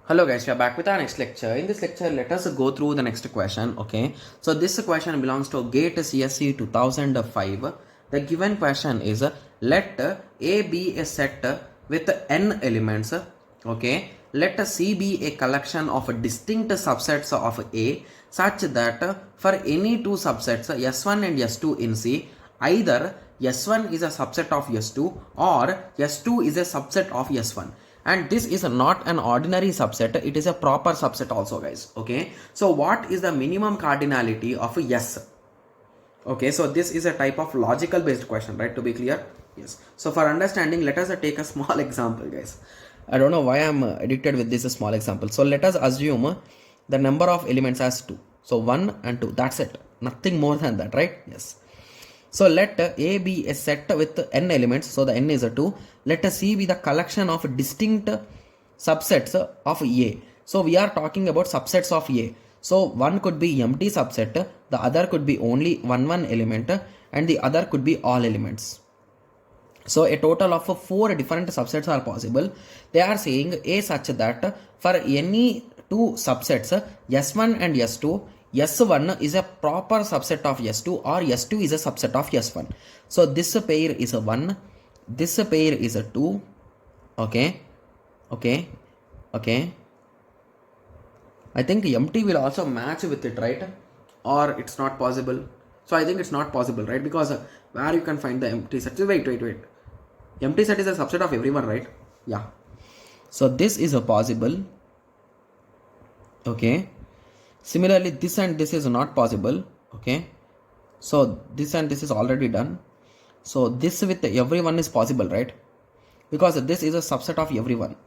Hello guys, we are back with our next lecture. In this lecture, let us go through the next question. Okay, so this question belongs to GATE CSE 2005. The given question is let A be a set with n elements. Okay, let C be a collection of distinct subsets of A such that for any two subsets S1 and S2 in C, either S1 is a subset of S2 or S2 is a subset of S1. And this is not an ordinary subset, it is a proper subset also, guys. Okay, so what is the minimum cardinality of S? Okay, so this is a type of logical based question, right, to be clear. Yes, so for understanding, let us take a small example, guys. I don't know why I'm addicted with this small example. So let us assume the number of elements as 2. So 1 and 2, that's it, nothing more than that, right? Yes. So let A be a set with n elements, so the n is a 2. Let C be the collection of distinct subsets of A. So we are talking about subsets of A. So one could be empty subset, the other could be only one element, and the other could be all elements. So a total of 4 different subsets are possible. They are saying A such that for any two subsets S1 and S2, S1 is a proper subset of S2 or S2 is a subset of S1. So this pair is a 1, this pair is a 2. Okay. I think empty will also match with it, right? Or it's not possible. So I think it's not possible, right? Because where you can find the empty set? Wait. Empty set is a subset of everyone, right? Yeah. So this is a possible. Okay. Similarly, this and this is not possible. Okay. So this and this is already done. So this with everyone is possible, right? Because this is a subset of everyone.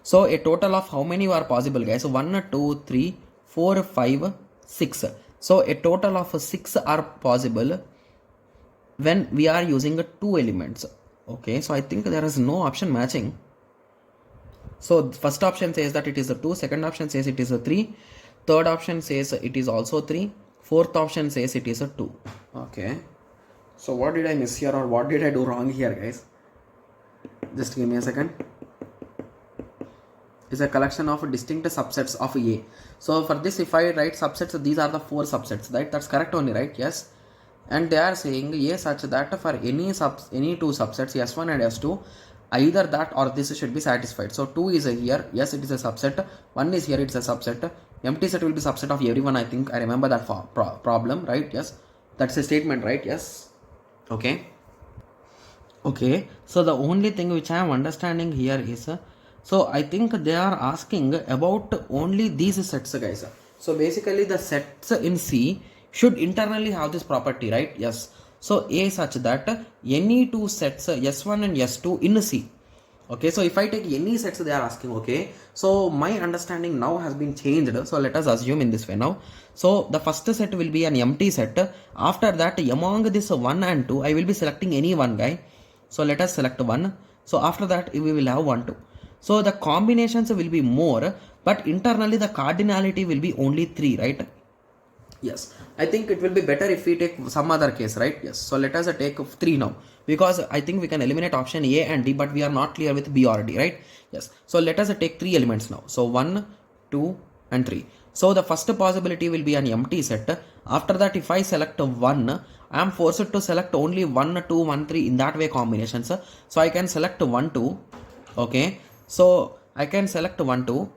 So a total of how many are possible, guys? So 1, 2, 3, 4, 5, 6. So a total of 6 are possible when we are using 2 elements. Okay, so I think there is no option matching. So first option says that it is a 2, second option says it is a 3, third option says it is also 3, fourth option says it is a 2. Okay, so what did I miss here, or what did I do wrong here, guys? Just give me a second. Is a collection of distinct subsets of A. So for this, if I write subsets, these are the 4 subsets, right? That's correct only, right? Yes. And they are saying A such that for any two subsets S1 and S2, either that or this should be satisfied. So 2 is here, yes, it is a subset. 1 is here, it's a subset. Empty set will be subset of everyone. I think I remember that problem, right? Yes, that's a statement, right? Yes. Okay, so the only thing which I am understanding here is so I think they are asking about only these sets, guys. So basically the sets in C should internally have this property, right? Yes. So A such that any two sets S1 and S2 in C. Okay, so if I take any sets they are asking, okay, so my understanding now has been changed. So let us assume in this way now. So the first set will be an empty set. After that, among this 1 and 2, I will be selecting any one guy. So let us select 1. So after that, we will have 1, 2. So the combinations will be more, but internally the cardinality will be only 3, right? Yes, I think it will be better if we take some other case, right? Yes, so let us take 3 now, because I think we can eliminate option A and D, but we are not clear with B or D, right? Yes, so let us take 3 elements now. So 1, 2 and 3. So the first possibility will be an empty set. After that, if I select 1, I am forced to select only 1, 2, 1, 3 in that way combinations. So I can select 1, 2. Okay, so I can select 1, 2.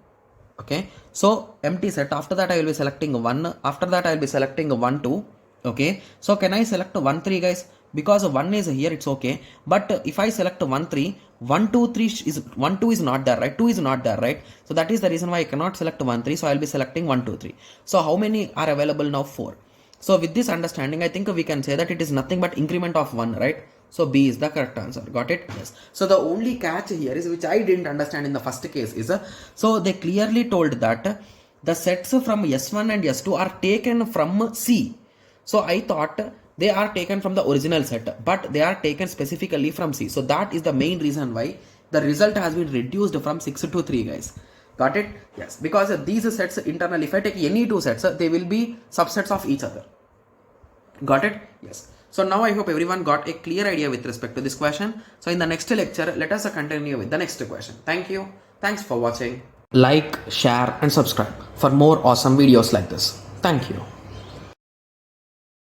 Okay, so empty set. After that, I will be selecting 1. After that, I will be selecting 1, 2. Okay, so can I select 1, 3, guys? Because 1 is here, it's okay. But if I select 1, 3, 1, 2, 3 is 1, 2 is not there, right? 2 is not there, right? So that is the reason why I cannot select 1, 3. So I will be selecting 1, 2, 3. So how many are available now? 4. So with this understanding, I think we can say that it is nothing but increment of 1, right? So B is the correct answer. Got it? Yes. So the only catch here is, which I didn't understand in the first case, is so they clearly told that the sets from S1 and S2 are taken from C. So I thought they are taken from the original set, but they are taken specifically from C. So that is the main reason why the result has been reduced from 6 to 3, guys. Got it? Yes. Because these sets internally, if I take any two sets, they will be subsets of each other. Got it? Yes. So now I hope everyone got a clear idea with respect to this question. So in the next lecture, let us continue with the next question. Thank you. Thanks for watching. Like, share and subscribe for more awesome videos like this. Thank you.